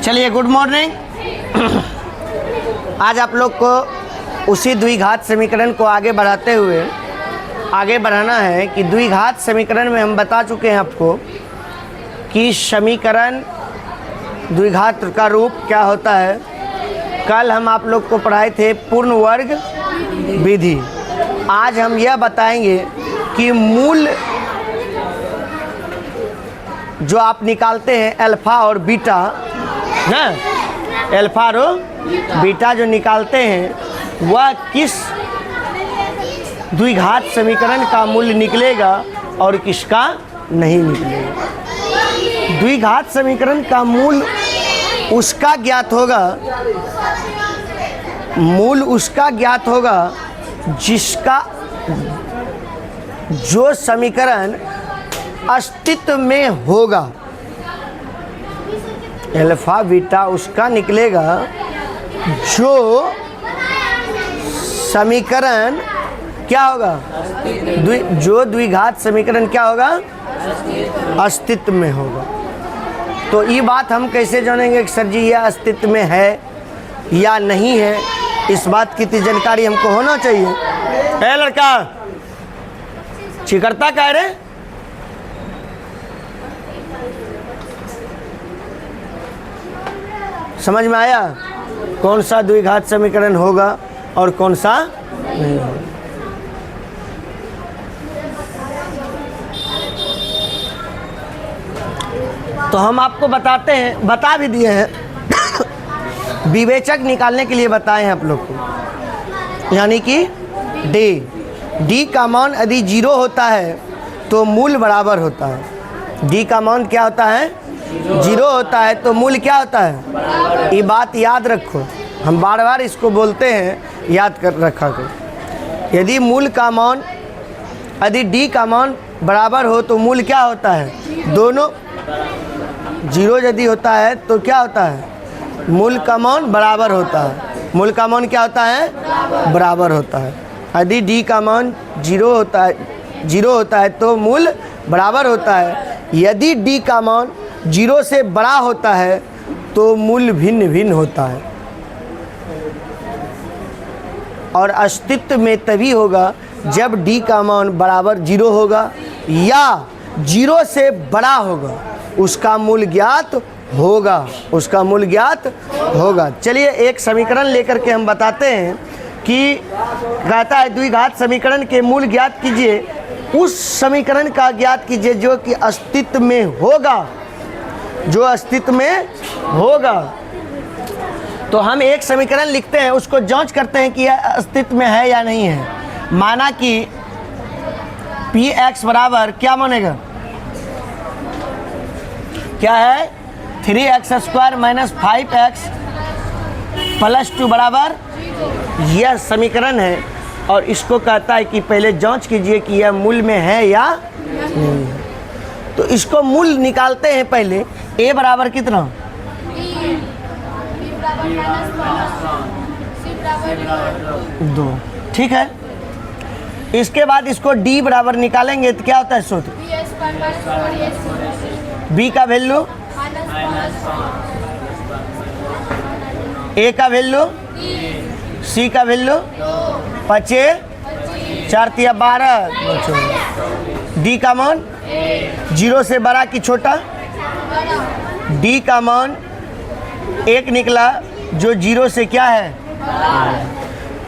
चलिए, good morning. आज आप लोग को उसी द्विघात समीकरण को आगे बढ़ाते हुए आगे बढ़ाना है कि द्विघात समीकरण में हम बता चुके हैं आपको कि समीकरण द्विघात का रूप क्या होता है। कल हम आप लोग को पढ़ाए थे पूर्ण वर्ग विधि। आज हम यह बताएंगे कि मूल जो आप निकालते हैं अल्फ़ा और बीटा, ना, अल्फ़ा और बीटा जो निकालते हैं वह किस द्विघात समीकरण का मूल्य निकलेगा और किसका नहीं निकलेगा। द्विघात समीकरण का मूल उसका ज्ञात होगा, मूल उसका ज्ञात होगा जिसका जो समीकरण अस्तित्व में होगा। अल्फा बीटा उसका निकलेगा जो समीकरण क्या होगा, जो द्विघात समीकरण क्या होगा, अस्तित्व में होगा। तो ये बात हम कैसे जानेंगे कि सर जी यह अस्तित्व में है या नहीं है। इस बात की तो जानकारी हमको होना चाहिए। ए लड़का, चिकरता कह रहे, समझ में आया कौन सा द्विघात समीकरण होगा और कौन सा नहीं होगा। तो हम आपको बताते हैं, बता भी दिए हैं, विवेचक निकालने के लिए बताए हैं आप लोग को, यानी कि डी का मान यदि 0 होता है तो मूल बराबर होता है। डी का मान क्या होता है, 0 होता है तो मूल क्या होता है। ये बात याद रखो, हम बार बार इसको बोलते हैं, याद कर रखा करो। यदि मूल का मान, यदि डी का मान बराबर हो तो मूल क्या होता है, दोनों 0 यदि होता है तो क्या होता है, मूल का मान बराबर होता है। मूल का मान क्या होता है, बराबर होता है। यदि डी का मान 0 होता है तो मूल बराबर होता है। यदि डी का मान 0 से बड़ा होता है तो मूल भिन्न भिन्न होता है। और अस्तित्व में तभी होगा जब डी का मान बराबर 0 होगा या 0 से बड़ा होगा, उसका मूल ज्ञात होगा, उसका मूल ज्ञात होगा। चलिए एक समीकरण लेकर के हम बताते हैं कि कहता है द्विघात समीकरण के मूल ज्ञात कीजिए, उस समीकरण का ज्ञात कीजिए जो कि अस्तित्व में होगा, जो अस्तित्व में होगा। तो हम एक समीकरण लिखते हैं, उसको जांच करते हैं कि यह अस्तित्व में है या नहीं है। माना कि पी एक्स बराबर क्या मानेगा, क्या है, 3x² - 5x + 2 बराबर, यह समीकरण है। और इसको कहता है कि पहले जांच कीजिए कि यह मूल में है या नहीं है। तो इसको मूल निकालते हैं पहले। a बराबर कितना, दो, ठीक है। इसके बाद इसको d बराबर निकालेंगे तो क्या होता है सूत्र, b का वैल्यू, a का वैल्यू, c का वैल्यू 5 4 3 12, d का मान 0 से बड़ा कि छोटा, d का मान 1 निकला जो 0 से क्या है,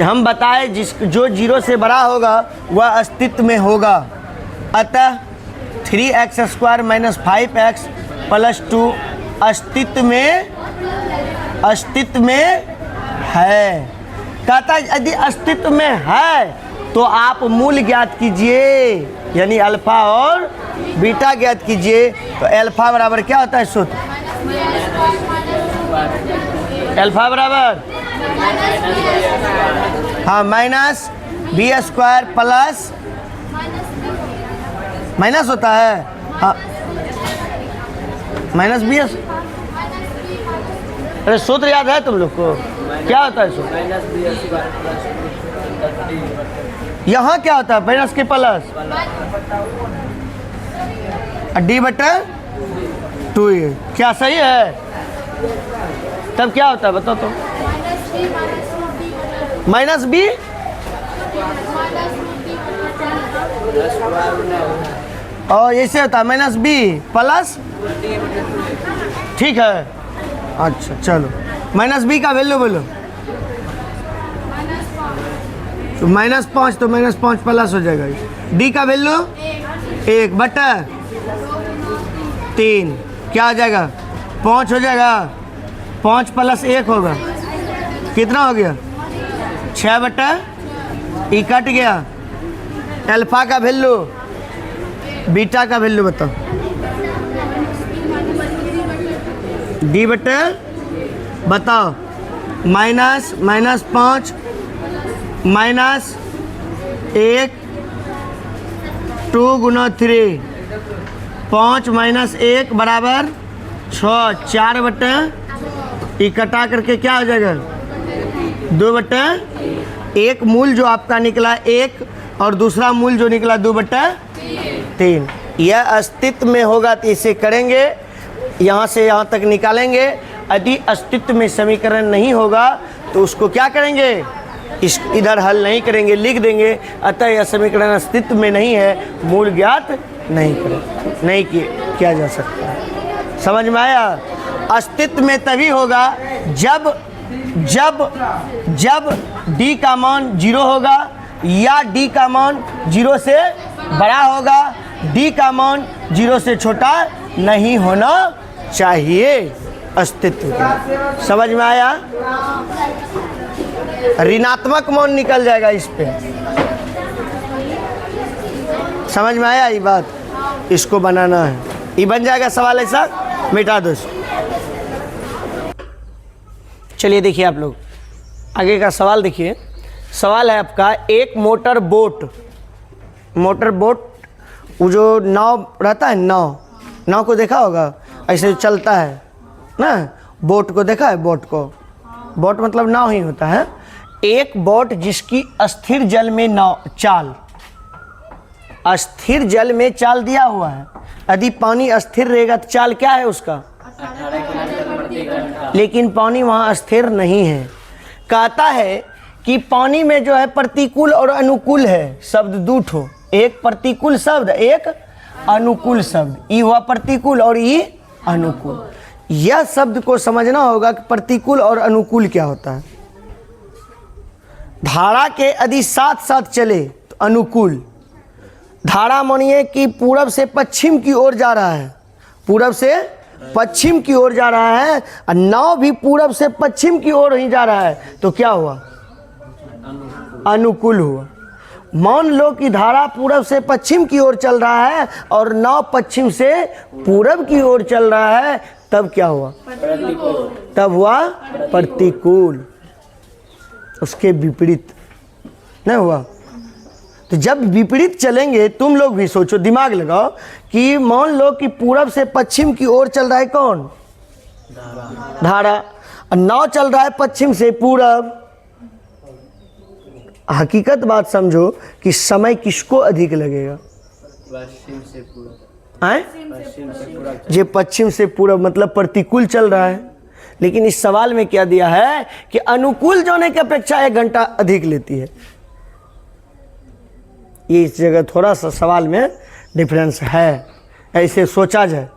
हम बताए जो 0 से बड़ा होगा वह अस्तित्व में होगा। अतः 3x² - 5x + 2 अस्तित्व में है। कहता है यदि अस्तित्व में है तो आप मूल ज्ञात कीजिए, यानी अल्फा और बीटा ज्ञात कीजिए। तो अल्फा बराबर क्या होता है सूत्र, अल्फा बराबर, हाँ, -b² प्लस माइनस होता है, हाँ, -b। अरे सूत्र याद है तुम लोग को, क्या होता है सूत्र, यहाँ क्या होता है, माइनस के प्लस, d/2। क्या सही है? तब क्या होता है बताओ तो। माइनस बी, और ऐसे होता है माइनस बी प्लस, ठीक है। अच्छा चलो, माइनस बी का वैल्यू बोलो। तो -5, तो -5 प्लस हो जाएगा। डी का वैल्यू 1/3, क्या हो जाएगा 5 हो जाएगा। 5 + 1 होगा, कितना हो गया 6/, ई कट गया। अल्फा का वैल्यू, बीटा का वैल्यू बताओ। डी बटे बताओ, -5 -1 2 × 3, 5 - 1 बराबर 6, 4/, ई कटा करके क्या हो जाएगा 2/1। मूल जो आपका निकला 1 और दूसरा मूल जो निकला 2/3। यह अस्तित्व में होगा तो इसे करेंगे, यहाँ से यहाँ तक निकालेंगे। यदि अस्तित्व में समीकरण नहीं होगा तो उसको क्या करेंगे, इधर हल नहीं करेंगे, लिख देंगे। अतः यह समीकरण अस्तित्व में नहीं है, मूल ज्ञात नहीं किया जा सकता। समझ में आया। अस्तित्व में तभी होगा जब d का मान 0 होगा या d का मान 0 से बड़ा होगा। d का मान 0 से छोटा नहीं होना चाहिए अस्तित्व के। समझ में आया। ऋणात्मक मान निकल जाएगा इस पे। समझ में आया ये बात, इसको बनाना है। ये बन जाएगा सवाल ऐसा, मिटा दो इसको। चलिए देखिए आप लोग आगे का सवाल देखिए। सवाल है आपका, एक मोटर बोट वो जो नाव रहता है, नाव को देखा होगा, ऐसे चलता है ना। बोट को देखा है, बोट मतलब नाव ही होता है। एक बोट जिसकी स्थिर जल में स्थिर जल में चाल दिया हुआ है। यदि पानी स्थिर रहेगा तो चाल क्या है उसका, लेकिन पानी वहाँ स्थिर नहीं है। कहता है कि पानी में जो है प्रतिकूल और अनुकूल है शब्द दो ठो, एक प्रतिकूल शब्द एक अनुकूल शब्द। ई हुआ प्रतिकूल और ई अनुकूल। यह शब्द को समझना होगा कि प्रतिकूल और अनुकूल क्या होता है। धारा के यदि साथ साथ चले तो अनुकूल। धारा मानिए कि पूरब से पश्चिम की ओर जा रहा है, पूरब से पश्चिम की ओर जा रहा है, और नाव भी पूरब से पश्चिम की ओर ही जा रहा है, तो क्या हुआ अनुकूल हुआ। मान लो कि धारा पूरब से पश्चिम की ओर चल रहा है और नाव पश्चिम से पूरब की ओर चल रहा है, तब क्या हुआ, तब हुआ प्रतिकूल। उसके विपरीत नहीं हुआ। तो जब विपरीत चलेंगे, तुम लोग भी सोचो, दिमाग लगाओ कि मान लो कि पूरब से पश्चिम की ओर चल रहा है कौन, धारा, और नाव चल रहा है पश्चिम से पूरब। हकीकत बात समझो कि समय किसको अधिक लगेगा, पश्चिम से पूरब। जे पश्चिम से पूरब मतलब प्रतिकूल चल रहा है। लेकिन इस सवाल में क्या दिया है कि अनुकूल जाने की अपेक्षा 1 घंटा अधिक लेती है। ये इस जगह थोड़ा सा सवाल में डिफरेंस है। ऐसे सोचा जाए,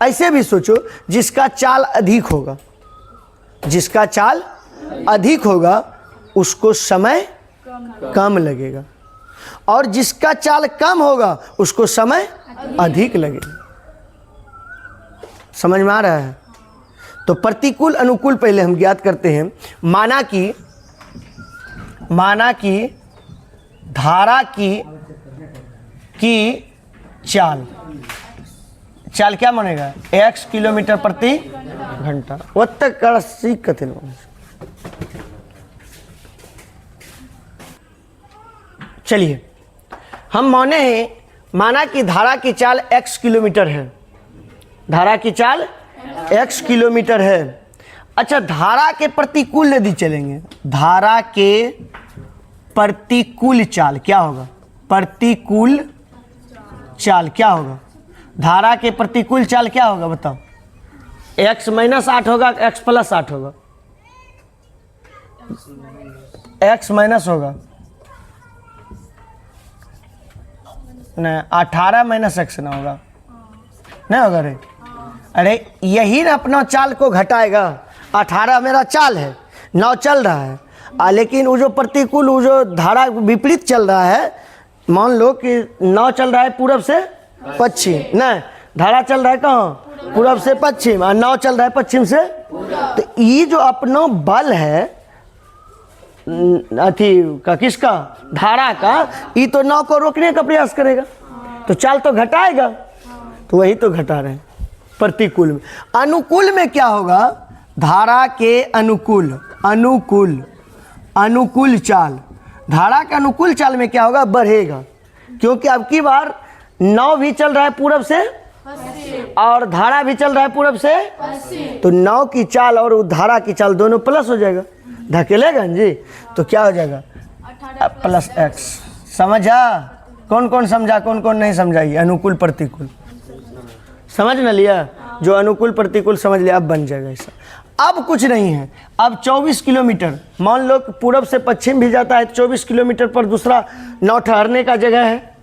ऐसे भी सोचो, जिसका चाल अधिक होगा उसको समय कम लगेगा, और जिसका चाल कम होगा उसको समय अधिक लगेगा। समझ में आ रहा है। तो प्रतिकूल अनुकूल पहले हम ज्ञात करते हैं। माना कि धारा की चाल क्या मानेगा, x किलोमीटर प्रति घंटा। वो तक का सीख कथिन। चलिए हम माना कि धारा की चाल x किलोमीटर है, धारा की चाल x किलोमीटर है। अच्छा, धारा के प्रतिकूल यदि चलेंगे, धारा के प्रतिकूल चाल क्या होगा, प्रतिकूल चाल क्या होगा, धारा के प्रतिकूल चाल क्या होगा बताओ। x माइनस 8 होगा, x प्लस 8 होगा? x माइनस होगा, नहीं 18 माइनस x ना होगा, नहीं होगा रे? अरे यही ना अपना चाल को घटाएगा। 18 मेरा चाल है, 9 चल रहा है, लेकिन वो जो प्रतिकूल, वो जो धारा विपरीत चल रहा है, मान लो कि 9 चल रहा है पूरब से पश्चिम, नहीं धारा चल रहा है कहाँ? पूरब से पश्चिम, और 9 चल रहा है पश्चिम से। तो ये जो अपना बल है अथी का, किसका? धारा का, ये तो 9 को रोकने का प्रयास करेगा, तो चाल तो घटाएगा। तो वही तो घटा रहे हैं प्रतिकूल में। अनुकूल में क्या होगा? धारा के अनुकूल, अनुकूल अनुकूल चाल, धारा के अनुकूल चाल में क्या होगा? बढ़ेगा, क्योंकि अब की बार 9 भी चल रहा है पूरब से और धारा भी चल रहा है पूरब से, तो 9 की चाल और धारा की चाल दोनों प्लस हो जाएगा, धकेलेगा जी, तो क्या हो जाएगा? Plus x। समझा? कौन कौन समझा, कौन कौन नहीं समझा? ये अनुकूल प्रतिकूल समझ न लिया? जो अनुकूल प्रतिकूल समझ लिया, अब बन जाएगा ऐसा। अब कुछ नहीं है, अब 24 किलोमीटर, मान लो पूरब से पश्चिम भी जाता है, 24 किलोमीटर पर दूसरा 9 ठहरने का जगह है,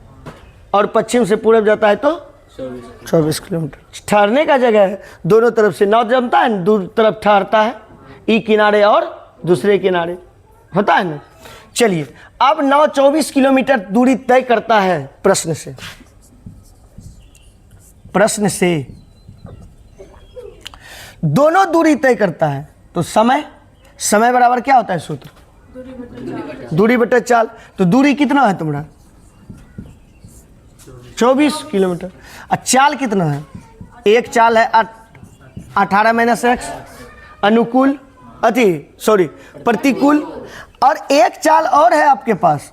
और पश्चिम से पूरब जाता है तो 24 किलोमीटर ठहरने का जगह है। दोनों तरफ से 9 जमता है, दूर तरफ ठहरता है, ई किनारे और दूसरे किनारे होता है ना। चलिए, अब 9 24 किलोमीटर दूरी तय करता है प्रश्न से, प्रश्न से दोनों दूरी तय करता है, तो समय, समय बराबर क्या होता है सूत्र? दूरी बटे चाल। तो दूरी कितना है तुम्हारा? 24 किलोमीटर। और चाल कितना है? एक चाल है 18 माइनस x, अनुकूल अति सॉरी प्रतिकूल, और एक चाल और है आपके पास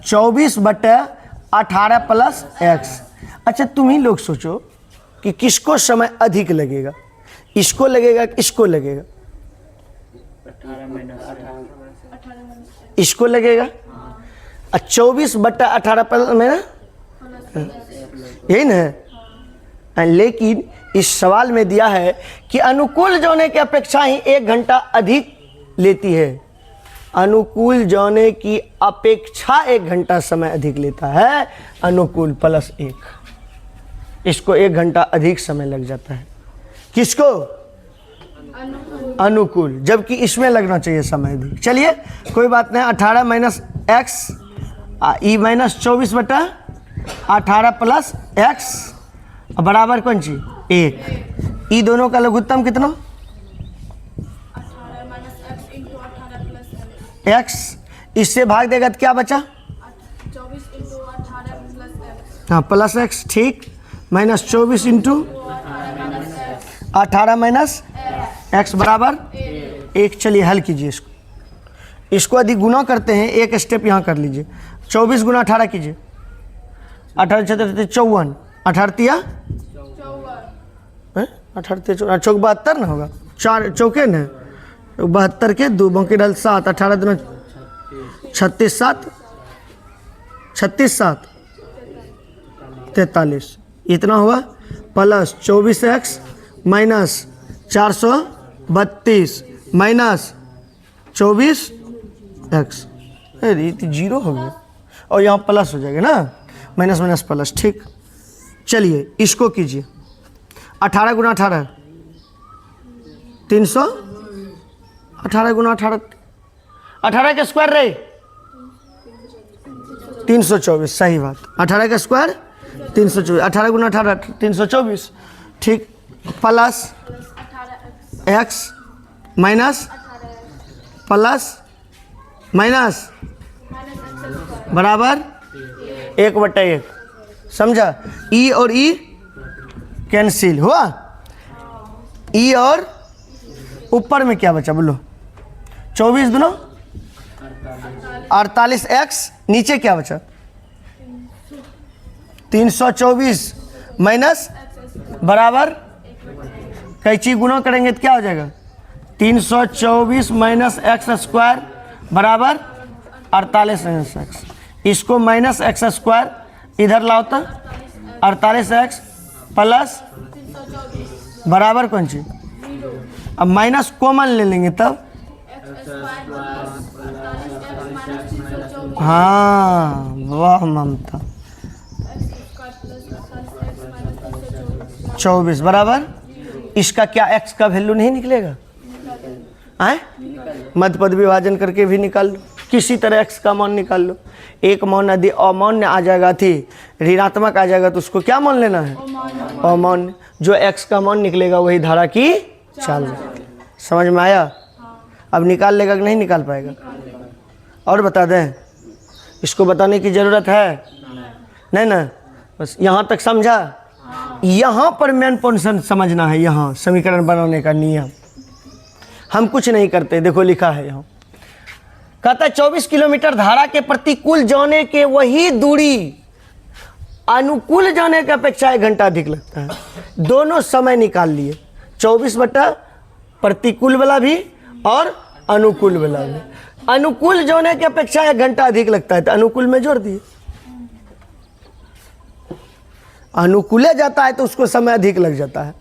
24 बटे 18 प्लस x। अच्छा, तुम ही लोग सोचो कि किसको समय अधिक लगेगा, इसको लगेगा कि इसको लगेगा? इसको लगेगा। 24 बट्टा 18 प्लस में यही ना है। लेकिन इस सवाल में दिया है कि अनुकूल जोने की अपेक्षा ही 1 घंटा अधिक लेती है, अनुकूल जोने की अपेक्षा 1 घंटा समय अधिक लेता है, अनुकूल प्लस 1, इसको 1 घंटा अधिक समय लग जाता है। किसको? अनुकूल, जबकि इसमें लगना चाहिए समय अधिक। चलिए कोई बात नहीं, 18 माइनस एक्स ई माइनस 24 बटा 18 प्लस एक्स बराबर कौन सी? 1। ई दोनों का लघुत्तम कितना? एक्स। इससे भाग देगा तो क्या बचा? 24 हाँ प्लस एक्स, ठीक, माइनस 24 इंटू 18 माइनस एक्स बराबर 1। चलिए हल कीजिए इसको, इसको यदि गुना करते हैं, एक स्टेप यहाँ कर लीजिए। 24 गुना 18 कीजिए, 18 छत्तीस 54, 18 तिया 18 चौक 72 ना होगा, 4 चौके न 72 के 2 बाकी डाल 7, 18 दिन 36 7 36 7 43, इतना हुआ, plus 24x minus 432 minus 24x, अरे तो 0 हो गया और यहाँ प्लस हो जाएगा ना, माइनस माइनस प्लस, ठीक। चलिए इसको कीजिए, 18 गुना 18 300, 18 गुना 18 18 का स्क्वायर रहे 324, सही बात, 18 का स्क्वायर 324, 18 गुना 18 324, ठीक, plus x minus plus minus बराबर 1/1, समझा? ई और ई कैंसिल हुआ, ई और ऊपर में क्या बचा बोलो? 24 दुनो 48x, नीचे क्या बचा? 324 माइनस बराबर कैची गुना करेंगे तो क्या हो जाएगा? 324 माइनस एक्स स्क्वायर बराबर 48 माइनस एक्स, इसको माइनस एक्स स्क्वायर इधर लाओ तो 48x प्लस बराबर कौन सी अब माइनस कॉमन ले लेंगे तब, हाँ वाह ममता, 24 बराबर। इसका क्या x का वैल्यू नहीं निकलेगा? आए मध्य पद विभाजन करके भी निकाल लो, किसी तरह x का मान निकाल लो। एक मान यदि अमान्य आ जाएगा थी ऋणात्मक आ जाएगा तो उसको क्या मान लेना है? अमान्य। जो x का मान निकलेगा वही धारा की चाल है। समझ में आया? अब निकाल लेगा कि नहीं निकाल पाएगा? और बता दें, इसको बताने की ज़रूरत है नहीं ना? बस यहाँ तक समझा। यहाँ पर मेन पोर्शन समझना है। यहाँ समीकरण बनाने का नियम हम कुछ नहीं करते। देखो लिखा है यहाँ, कहता है 24 किलोमीटर धारा के प्रतिकूल जाने के वही दूरी अनुकूल जाने की अपेक्षा 1 घंटा अधिक लगता है। दोनों समय निकाल लिए, 24 बटा प्रतिकूल वाला भी और अनुकूल वाला भी। अनुकूल जाने की अपेक्षा 1 घंटा अधिक लगता है तो अनुकूल में जोड़ दिए। अनुकूले जाता है तो उसको समय अधिक लग जाता है,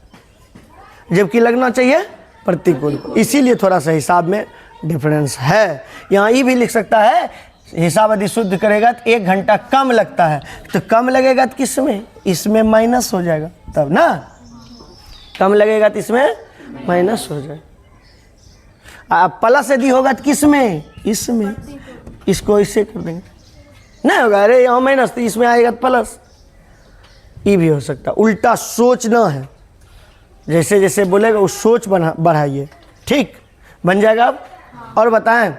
जबकि लगना चाहिए प्रतिकूल को। इसीलिए थोड़ा सा हिसाब में डिफरेंस है। यहाँ ये भी लिख सकता है, हिसाब यदि शुद्ध करेगा तो 1 घंटा कम लगता है, तो कम लगेगा तो किस में? इसमें माइनस हो जाएगा तब ना, कम लगेगा तो इसमें माइनस हो जाएगा। प्लस यदि होगा तो किस में? इसमें। इसको इससे कर देंगे, नहीं होगा, अरे यहाँ माइनस तो इसमें आएगा तो प्लस। ये भी हो सकता है। उल्टा सोचना है, जैसे जैसे बोलेगा उस सोच बढ़ाइए। ठीक बन जाएगा अब। और बताएं